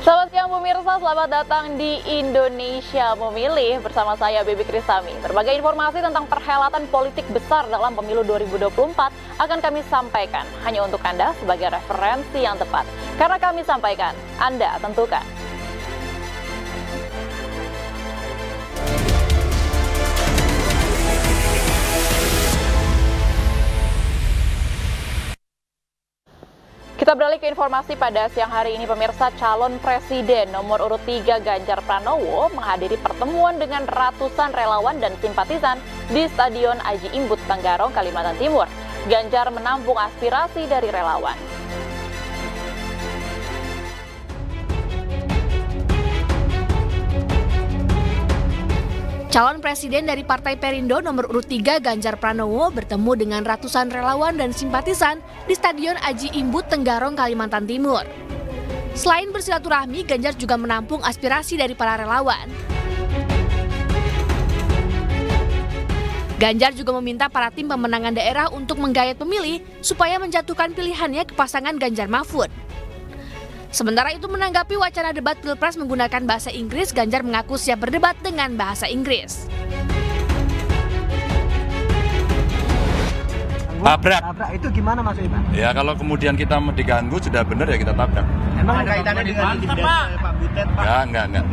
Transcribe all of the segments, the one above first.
Selamat siang pemirsa, selamat datang di Indonesia Memilih bersama saya Baby Krisami. Berbagai informasi tentang perhelatan politik besar dalam pemilu 2024 akan kami sampaikan hanya untuk Anda sebagai referensi yang tepat. Karena kami sampaikan, Anda tentukan. Kita beralih ke informasi pada siang hari ini pemirsa. Calon Presiden nomor urut 3 Ganjar Pranowo menghadiri pertemuan dengan ratusan relawan dan simpatisan di Stadion Aji Imbut Tenggarong, Kalimantan Timur. Ganjar menampung aspirasi dari relawan. Calon Presiden dari Partai Perindo nomor urut 3 Ganjar Pranowo bertemu dengan ratusan relawan dan simpatisan di Stadion Aji Imbut Tenggarong, Kalimantan Timur. Selain bersilaturahmi, Ganjar juga menampung aspirasi dari para relawan. Ganjar juga meminta para tim pemenangan daerah untuk menggayat pemilih supaya menjatuhkan pilihannya ke pasangan Ganjar Mahfud. Sementara itu menanggapi wacana debat Pilpres menggunakan bahasa Inggris, Ganjar mengaku siap berdebat dengan bahasa Inggris. Tabrak itu gimana maksudnya Pak? ya, kalau kemudian kita diganggu sudah benar ya kita tabrak. Emang ada kaitannya dengan Pak Butet Pak? Enggak.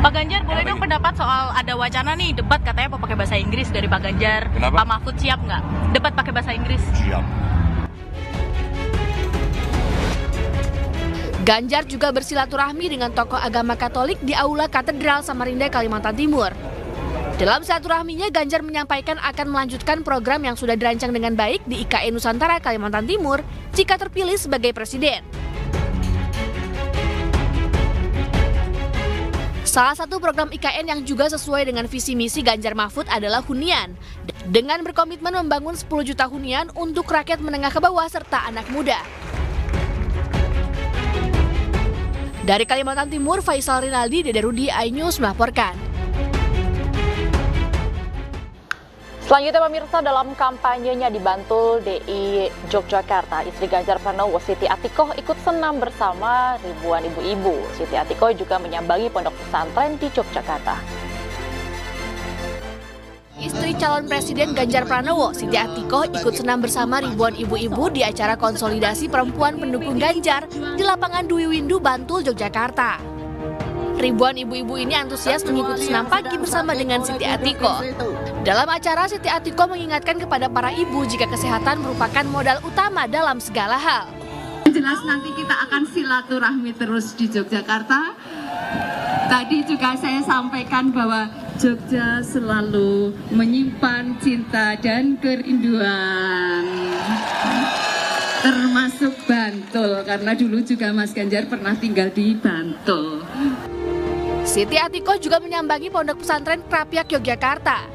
Pak Ganjar, boleh dong pendapat soal ada wacana nih debat katanya mau pakai bahasa Inggris dari Pak Ganjar. Kenapa? Pak Mahfud siap nggak debat pakai bahasa Inggris? Siap. Ganjar juga bersilaturahmi dengan tokoh agama Katolik di Aula Katedral Samarinda, Kalimantan Timur. Dalam silaturahminya, Ganjar menyampaikan akan melanjutkan program yang sudah dirancang dengan baik di IKN Nusantara, Kalimantan Timur jika terpilih sebagai presiden. Salah satu program IKN yang juga sesuai dengan visi misi Ganjar Mahfud adalah hunian, dengan berkomitmen membangun 10 juta hunian untuk rakyat menengah ke bawah serta anak muda. Dari Kalimantan Timur, Faisal Rinaldi, Dede Rudi, iNews melaporkan. Selanjutnya pemirsa, dalam kampanyenya di Bantul, DI Yogyakarta, istri Ganjar Pranowo, Siti Atikoh ikut senam bersama ribuan ibu-ibu. Siti Atikoh juga menyambangi pondok pesantren di Yogyakarta. Istri calon Presiden Ganjar Pranowo, Siti Atikoh, ikut senam bersama ribuan ibu-ibu di acara konsolidasi perempuan pendukung Ganjar di lapangan Dwi Windu, Bantul, Yogyakarta. Ribuan ibu-ibu ini antusias mengikuti senam pagi bersama dengan Siti Atikoh. Dalam acara, Siti Atikoh mengingatkan kepada para ibu jika kesehatan merupakan modal utama dalam segala hal. Jelas nanti kita akan silaturahmi terus di Yogyakarta. Tadi juga saya sampaikan bahwa Jogja selalu menyimpan cinta dan kerinduan. Termasuk Bantul, karena dulu juga Mas Ganjar pernah tinggal di Bantul. Siti Atikoh juga menyambangi pondok pesantren Krapyak, Yogyakarta.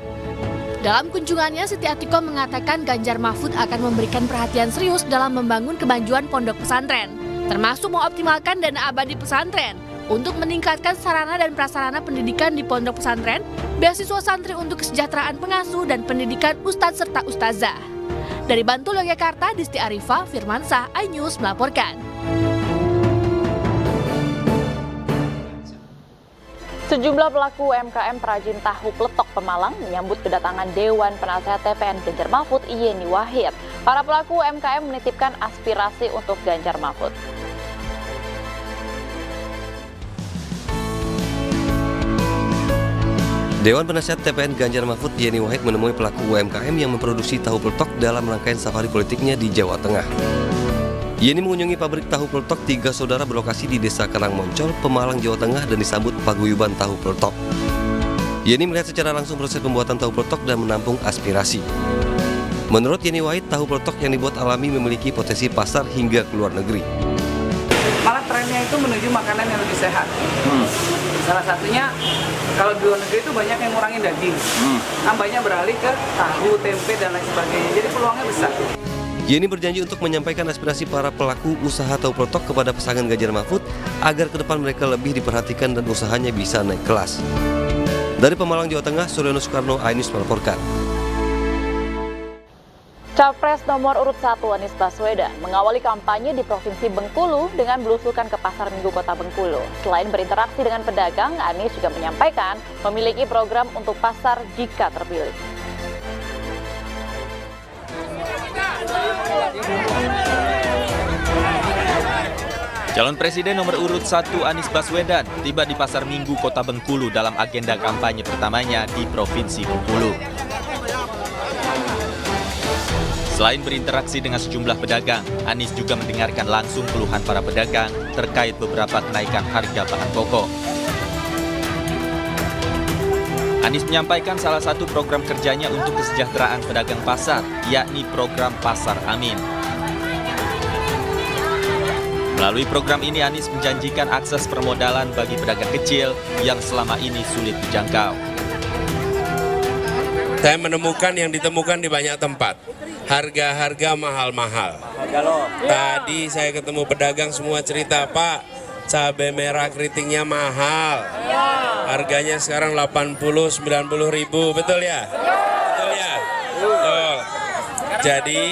Dalam kunjungannya, Siti Atikoh mengatakan Ganjar Mahfud akan memberikan perhatian serius dalam membangun kemajuan pondok pesantren, termasuk mengoptimalkan dana abadi pesantren untuk meningkatkan sarana dan prasarana pendidikan di pondok pesantren, beasiswa santri untuk kesejahteraan pengasuh dan pendidikan ustadz serta ustazah. Dari Bantul, Yogyakarta, Disti Arifah, Firmansyah, iNews melaporkan. Sejumlah pelaku UMKM perajin tahu peletok Pemalang menyambut kedatangan Dewan Penasehat TPN Ganjar Mahfud Yeni Wahid. Para pelaku UMKM menitipkan aspirasi untuk Ganjar Mahfud. Dewan Penasehat TPN Ganjar Mahfud Yeni Wahid menemui pelaku UMKM yang memproduksi tahu peletok dalam rangkaian safari politiknya di Jawa Tengah. Yeni mengunjungi pabrik tahu peletok 3 saudara berlokasi di Desa Karangmoncol, Pemalang, Jawa Tengah dan disambut paguyuban tahu peletok. Yeni melihat secara langsung proses pembuatan tahu peletok dan menampung aspirasi. Menurut Yeni Wahid, tahu peletok yang dibuat alami memiliki potensi pasar hingga ke luar negeri. Malah trennya itu menuju makanan yang lebih sehat. Salah satunya kalau di luar negeri itu banyak yang ngurangin daging, banyak beralih ke tahu, tempe dan lain sebagainya. Jadi peluangnya besar. Yeni berjanji untuk menyampaikan aspirasi para pelaku usaha tahu peletok kepada pasangan Ganjar Mahfud agar ke depan mereka lebih diperhatikan dan usahanya bisa naik kelas. Dari Pemalang, Jawa Tengah, Suryono Soekarno, iNews melaporkan. Capres nomor urut 1 Anies Baswedan mengawali kampanye di Provinsi Bengkulu dengan belusukan ke Pasar Minggu Kota Bengkulu. Selain berinteraksi dengan pedagang, Anies juga menyampaikan memiliki program untuk pasar jika terpilih. Calon Presiden nomor urut 1 Anies Baswedan tiba di Pasar Minggu Kota Bengkulu dalam agenda kampanye pertamanya di Provinsi Bengkulu. Selain berinteraksi dengan sejumlah pedagang, Anies juga mendengarkan langsung keluhan para pedagang terkait beberapa kenaikan harga bahan pokok. Anies menyampaikan salah satu program kerjanya untuk kesejahteraan pedagang pasar, yakni program Pasar Amin. Melalui program ini, Anies menjanjikan akses permodalan bagi pedagang kecil yang selama ini sulit dijangkau. Saya menemukan yang ditemukan di banyak tempat. Harga-harga mahal-mahal. Tadi saya ketemu pedagang semua cerita, Pak, cabai merah keritingnya mahal. Harganya sekarang 80-90 ribu, betul ya? Betul ya? Betul. Jadi,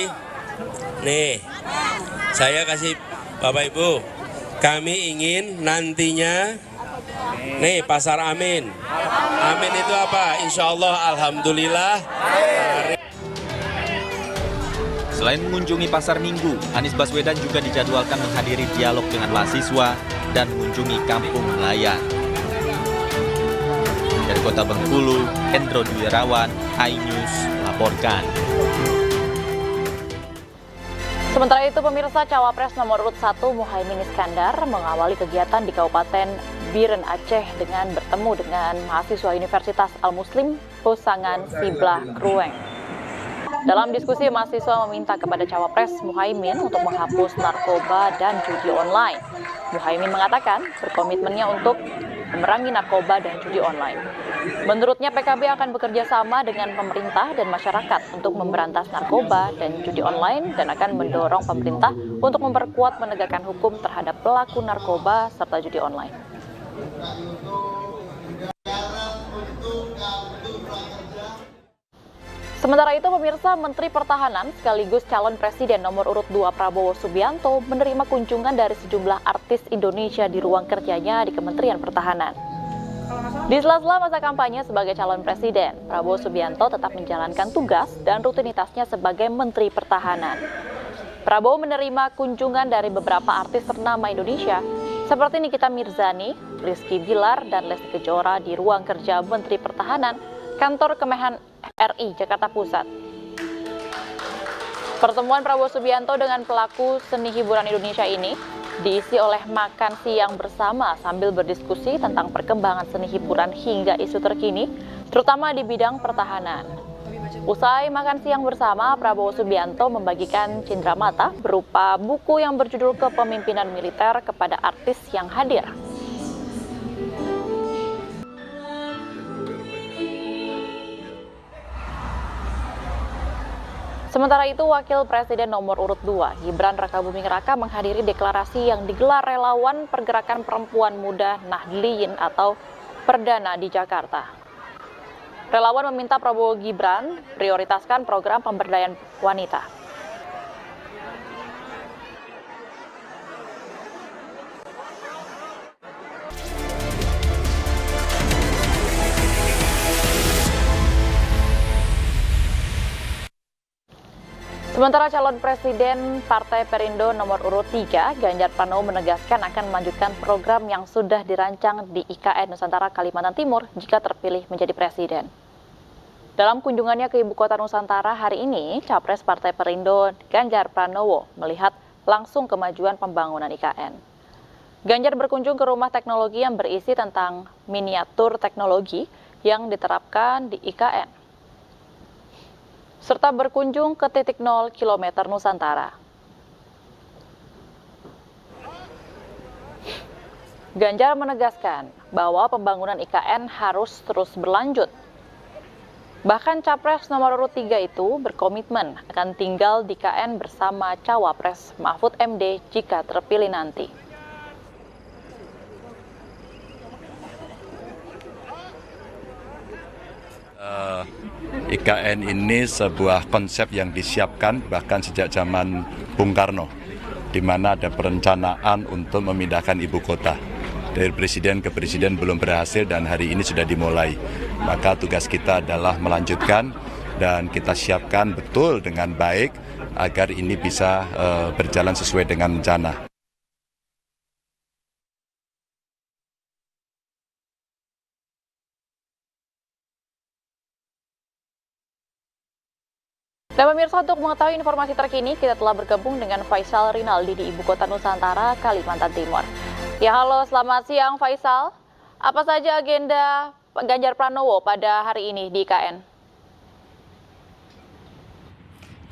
nih, saya kasih Bapak Ibu, kami ingin nantinya, nih Pasar Amin. Amin itu apa? Insya Allah, Alhamdulillah. Selain mengunjungi Pasar Minggu, Anies Baswedan juga dijadwalkan menghadiri dialog dengan mahasiswa dan mengunjungi kampung nelayan. Dari Kota Bengkulu, Hendro Dwi Irawan, iNews melaporkan. Sementara itu, pemirsa, Cawapres nomor urut 1 Muhaimin Iskandar mengawali kegiatan di Kabupaten Biren Aceh dengan bertemu dengan mahasiswa Universitas Al-Muslim Pasangan Siblah Krueng. Dalam diskusi, mahasiswa meminta kepada Cawapres Muhaimin untuk menghapus narkoba dan judi online. Muhaimin mengatakan berkomitmennya untuk memerangi narkoba dan judi online. Menurutnya, PKB akan bekerja sama dengan pemerintah dan masyarakat untuk memberantas narkoba dan judi online dan akan mendorong pemerintah untuk memperkuat penegakan hukum terhadap pelaku narkoba serta judi online. Sementara itu, pemirsa, Menteri Pertahanan sekaligus calon presiden nomor urut 2 Prabowo Subianto menerima kunjungan dari sejumlah artis Indonesia di ruang kerjanya di Kementerian Pertahanan. Di sela-sela masa kampanye sebagai calon presiden, Prabowo Subianto tetap menjalankan tugas dan rutinitasnya sebagai Menteri Pertahanan. Prabowo menerima kunjungan dari beberapa artis ternama Indonesia seperti Nikita Mirzani, Rizky Bilar, dan Lesti Kejora di ruang kerja Menteri Pertahanan, Kantor Kemenhan RI Jakarta Pusat. Pertemuan Prabowo Subianto dengan pelaku seni hiburan Indonesia ini diisi oleh makan siang bersama sambil berdiskusi tentang perkembangan seni hiburan hingga isu terkini, terutama di bidang pertahanan. Usai makan siang bersama, Prabowo Subianto membagikan cenderamata berupa buku yang berjudul Kepemimpinan Militer kepada artis yang hadir. Sementara itu, Wakil Presiden nomor urut 2, Gibran Rakabuming Raka menghadiri deklarasi yang digelar relawan Pergerakan Perempuan Muda Nahdliyin atau Perdana di Jakarta. Relawan meminta Prabowo Gibran prioritaskan program pemberdayaan wanita. Sementara calon presiden Partai Perindo nomor urut 3, Ganjar Pranowo menegaskan akan melanjutkan program yang sudah dirancang di IKN Nusantara Kalimantan Timur jika terpilih menjadi presiden. Dalam kunjungannya ke Ibu Kota Nusantara hari ini, Capres Partai Perindo Ganjar Pranowo melihat langsung kemajuan pembangunan IKN. Ganjar berkunjung ke rumah teknologi yang berisi tentang miniatur teknologi yang diterapkan di IKN, serta berkunjung ke titik 0 km Nusantara. Ganjar menegaskan bahwa pembangunan IKN harus terus berlanjut. Bahkan Capres nomor urut 3 itu berkomitmen akan tinggal di IKN bersama Cawapres Mahfud MD jika terpilih nanti. IKN ini sebuah konsep yang disiapkan bahkan sejak zaman Bung Karno, di mana ada perencanaan untuk memindahkan ibu kota. Dari presiden ke presiden belum berhasil dan hari ini sudah dimulai. Maka tugas kita adalah melanjutkan dan kita siapkan betul dengan baik agar ini bisa berjalan sesuai dengan rencana. Dan pemirsa, untuk mengetahui informasi terkini, kita telah bergabung dengan Faisal Rinaldi di Ibu Kota Nusantara, Kalimantan Timur. Ya, halo, selamat siang Faisal. Apa saja agenda Ganjar Pranowo pada hari ini di IKN?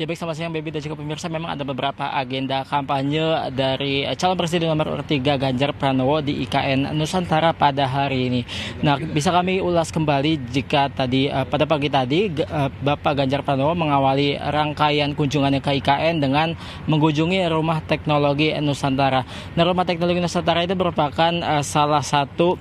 Ya baik, selamat siang Baby dan juga pemirsa. Memang ada beberapa agenda kampanye dari calon presiden nomor urut 3 Ganjar Pranowo di IKN Nusantara pada hari ini. Nah, bisa kami ulas kembali jika tadi pada pagi tadi Bapak Ganjar Pranowo mengawali rangkaian kunjungannya ke IKN dengan mengunjungi Rumah Teknologi Nusantara. Nah, Rumah Teknologi Nusantara itu merupakan salah satu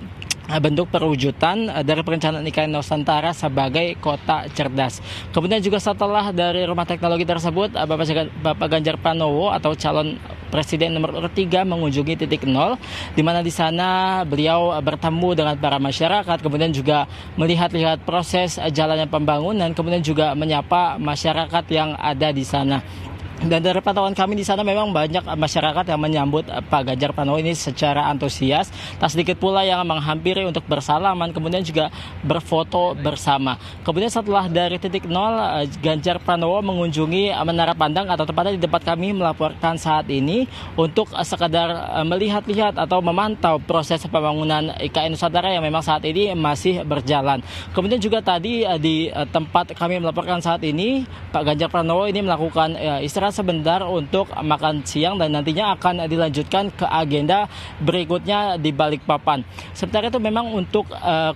bentuk perwujudan dari perencanaan IKN Nusantara sebagai kota cerdas. Kemudian juga setelah dari rumah teknologi tersebut, Bapak Ganjar Pranowo atau calon presiden nomor urut 3 mengunjungi titik nol, di mana di sana beliau bertemu dengan para masyarakat, kemudian juga melihat-lihat proses jalannya pembangunan, kemudian juga menyapa masyarakat yang ada di sana. Dan dari pantauan kami di sana memang banyak masyarakat yang menyambut Pak Ganjar Pranowo ini secara antusias. Tak sedikit pula yang menghampiri untuk bersalaman, kemudian juga berfoto bersama. Kemudian setelah dari titik nol, Ganjar Pranowo mengunjungi Menara Pandang atau tepatnya di tempat kami melaporkan saat ini untuk sekadar melihat-lihat atau memantau proses pembangunan IKN Nusantara yang memang saat ini masih berjalan. Kemudian juga tadi di tempat kami melaporkan saat ini, Pak Ganjar Pranowo ini melakukan istirahat sebentar untuk makan siang dan nantinya akan dilanjutkan ke agenda berikutnya di Balikpapan. Sementara itu memang untuk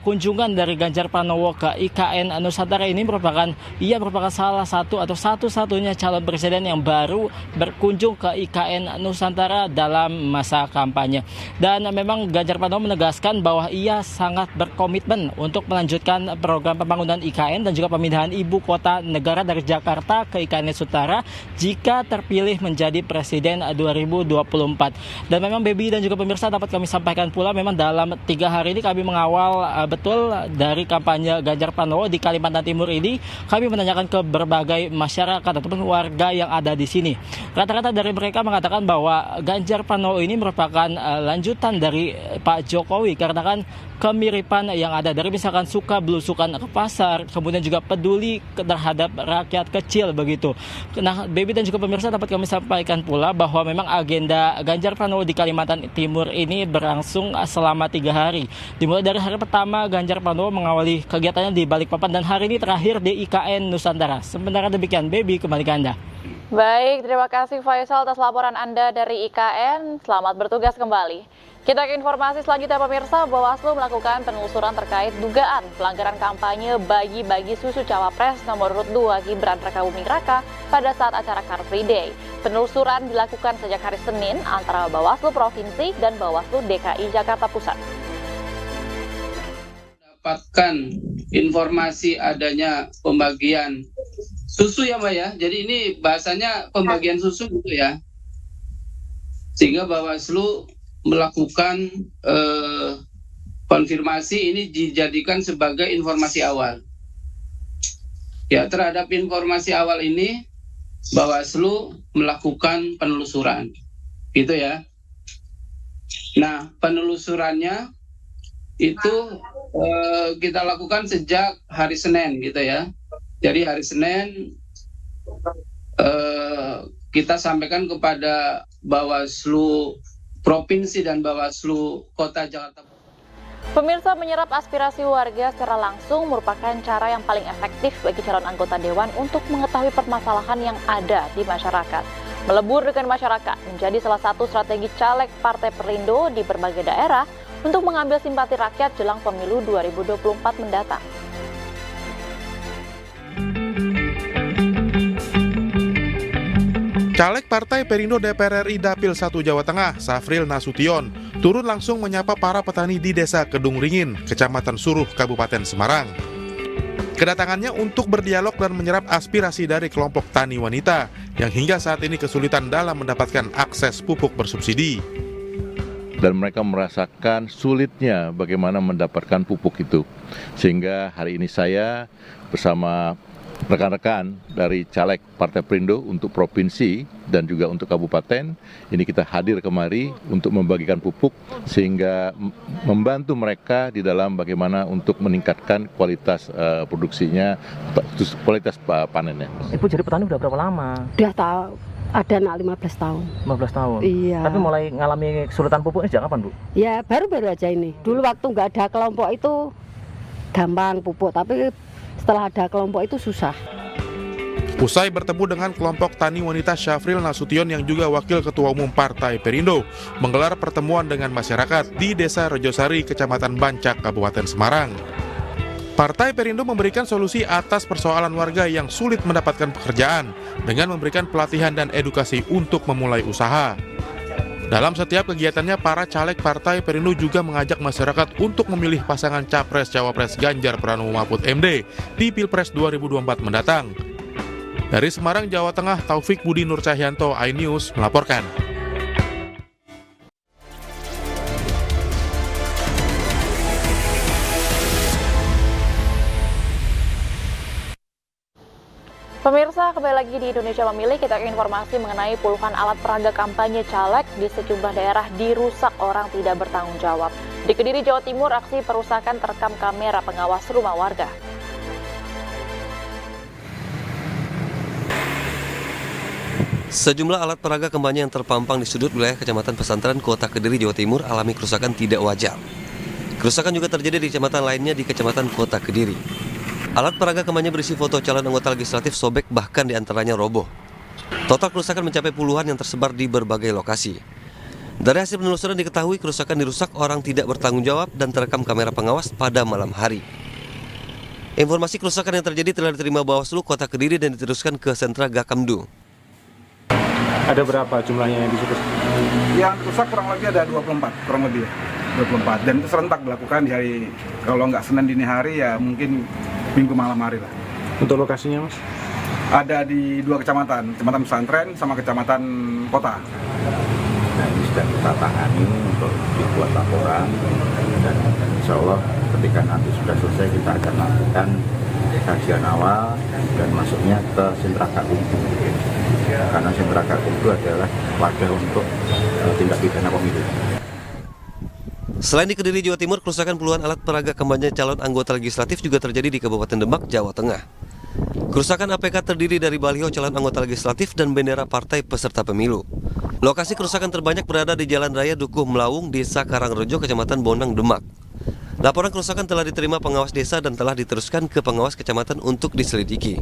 kunjungan dari Ganjar Pranowo ke IKN Nusantara ini merupakan salah satu atau satu-satunya calon presiden yang baru berkunjung ke IKN Nusantara dalam masa kampanye. Dan memang Ganjar Pranowo menegaskan bahwa ia sangat berkomitmen untuk melanjutkan program pembangunan IKN dan juga pemindahan ibu kota negara dari Jakarta ke IKN Nusantara jika terpilih menjadi presiden 2024. Dan memang Baby dan juga pemirsa, dapat kami sampaikan pula memang dalam 3 hari ini kami mengawal betul dari kampanye Ganjar Pranowo di Kalimantan Timur ini. Kami menanyakan ke berbagai masyarakat ataupun warga yang ada di sini. Rata-rata dari mereka mengatakan bahwa Ganjar Pranowo ini merupakan lanjutan dari Pak Jokowi karena kan kemiripan yang ada dari misalkan suka belusukan ke pasar, kemudian juga peduli terhadap rakyat kecil begitu. Nah, Baby dan juga pemirsa, dapat kami sampaikan pula bahwa memang agenda Ganjar Pranowo di Kalimantan Timur ini berlangsung selama 3 hari. Dimulai dari hari pertama Ganjar Pranowo mengawali kegiatannya di Balikpapan dan hari ini terakhir di IKN Nusantara. Sementara demikian, Baby, kembali ke Anda. Baik, terima kasih Faisal atas laporan Anda dari IKN. Selamat bertugas kembali. Kita ke informasi selanjutnya pemirsa, Bawaslu melakukan penelusuran terkait dugaan pelanggaran kampanye bagi-bagi susu cawapres nomor urut 2 Gibran Rakabuming Raka pada saat acara Car Free Day. Penelusuran dilakukan sejak hari Senin antara Bawaslu Provinsi dan Bawaslu DKI Jakarta Pusat. Dapatkan informasi adanya pembagian susu ya Mbak ya, jadi ini bahasanya pembagian susu gitu ya, sehingga Bawaslu melakukan konfirmasi ini dijadikan sebagai informasi awal. Ya, terhadap informasi awal ini Bawaslu melakukan penelusuran, gitu ya. Nah, penelusurannya itu kita lakukan sejak hari Senin, gitu ya. Jadi hari Senin kita sampaikan kepada Bawaslu Provinsi dan Bawaslu Kota Jakarta. Pemirsa, menyerap aspirasi warga secara langsung merupakan cara yang paling efektif bagi calon anggota dewan untuk mengetahui permasalahan yang ada di masyarakat. Melebur dengan masyarakat menjadi salah satu strategi caleg Partai Perindo di berbagai daerah untuk mengambil simpati rakyat jelang pemilu 2024 mendatang. Caleg Partai Perindo DPR RI Dapil 1 Jawa Tengah, Safril Nasution, turun langsung menyapa para petani di Desa Kedung Ringin, Kecamatan Suruh, Kabupaten Semarang. Kedatangannya untuk berdialog dan menyerap aspirasi dari kelompok tani wanita yang hingga saat ini kesulitan dalam mendapatkan akses pupuk bersubsidi. Dan mereka merasakan sulitnya bagaimana mendapatkan pupuk itu. Sehingga hari ini saya bersama rekan-rekan dari caleg Partai Perindo untuk provinsi dan juga untuk kabupaten, ini kita hadir kemari untuk membagikan pupuk sehingga membantu mereka di dalam bagaimana untuk meningkatkan kualitas produksinya, kualitas panennya. Ibu jadi petani udah berapa lama? Udah tahu, ada 15 tahun. 15 tahun? Iya. Tapi mulai ngalami kesulitan pupuk ini sejak kapan, Bu? Ya baru-baru aja ini. Dulu waktu nggak ada kelompok itu gampang pupuk, tapi setelah ada kelompok itu susah. Usai bertemu dengan kelompok tani wanita, Syafril Nasution yang juga Wakil Ketua Umum Partai Perindo menggelar pertemuan dengan masyarakat di Desa Rejosari, Kecamatan Bancak, Kabupaten Semarang. Partai Perindo memberikan solusi atas persoalan warga yang sulit mendapatkan pekerjaan dengan memberikan pelatihan dan edukasi untuk memulai usaha. Dalam setiap kegiatannya, para caleg Partai Perindo juga mengajak masyarakat untuk memilih pasangan Capres-Cawapres Ganjar Pranowo Mahfud MD di Pilpres 2024 mendatang. Dari Semarang, Jawa Tengah, Taufik Budi Nur Cahyanto, iNews melaporkan. Pemirsa, kembali lagi di Indonesia Memilih, kita ke informasi mengenai puluhan alat peraga kampanye caleg di sejumlah daerah dirusak orang tidak bertanggung jawab. Di Kediri, Jawa Timur, aksi perusakan terekam kamera pengawas rumah warga. Sejumlah alat peraga kampanye yang terpampang di sudut wilayah Kecamatan Pesantren, Kota Kediri, Jawa Timur alami kerusakan tidak wajar. Kerusakan juga terjadi di kecamatan lainnya di Kecamatan Kota Kediri. Alat peraga kampanye berisi foto calon anggota legislatif sobek, bahkan diantaranya roboh. Total kerusakan mencapai puluhan yang tersebar di berbagai lokasi. Dari hasil penelusuran diketahui kerusakan dirusak orang tidak bertanggung jawab dan terekam kamera pengawas pada malam hari. Informasi kerusakan yang terjadi telah diterima Bawaslu Kota Kediri dan diteruskan ke Sentra Gakamdu. Ada berapa jumlahnya yang dirusak? Yang rusak kurang lebih ada 24, kurang lebih ya. 24, dan itu serentak dilakukan di hari, kalau nggak Senin dini hari ya mungkin Minggu malam hari lah. Untuk lokasinya, Mas? Ada di 2 kecamatan, Kecamatan Pesantren sama Kecamatan Kota. Nah, ini sudah kita tangani untuk dibuat laporan, dan insya Allah ketika nanti sudah selesai kita akan lakukan kajian awal dan masuknya ke sentra Gakumdu. Karena sentra Gakumdu adalah wadah untuk tindak pidana pemilu. Selain di Kediri, Jawa Timur, kerusakan puluhan alat peraga kampanye calon anggota legislatif juga terjadi di Kabupaten Demak, Jawa Tengah. Kerusakan APK terdiri dari baliho calon anggota legislatif dan bendera partai peserta pemilu. Lokasi kerusakan terbanyak berada di Jalan Raya Dukuh Melawung, Desa Karangrejo, Kecamatan Bonang, Demak. Laporan kerusakan telah diterima pengawas desa dan telah diteruskan ke pengawas kecamatan untuk diselidiki.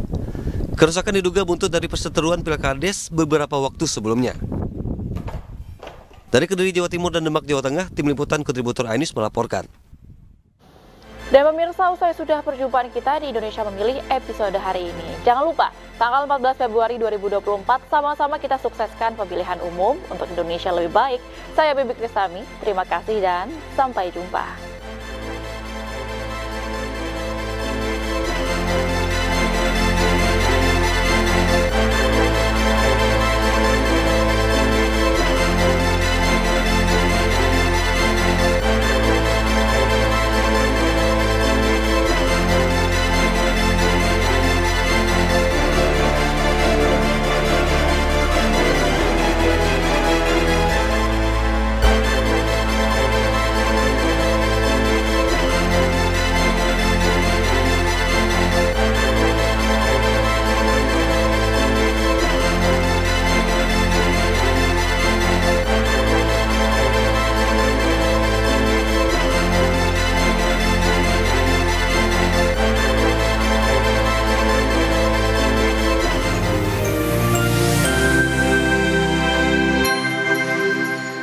Kerusakan diduga buntut dari perseteruan Pilkades beberapa waktu sebelumnya. Dari Kediri, Jawa Timur dan Demak, Jawa Tengah, tim liputan kontributor iNews melaporkan. Dan pemirsa, usai sudah perjumpaan kita di Indonesia Memilih episode hari ini. Jangan lupa, tanggal 14 Februari 2024, sama-sama kita sukseskan pemilihan umum untuk Indonesia lebih baik. Saya Bibi Kristami, terima kasih dan sampai jumpa.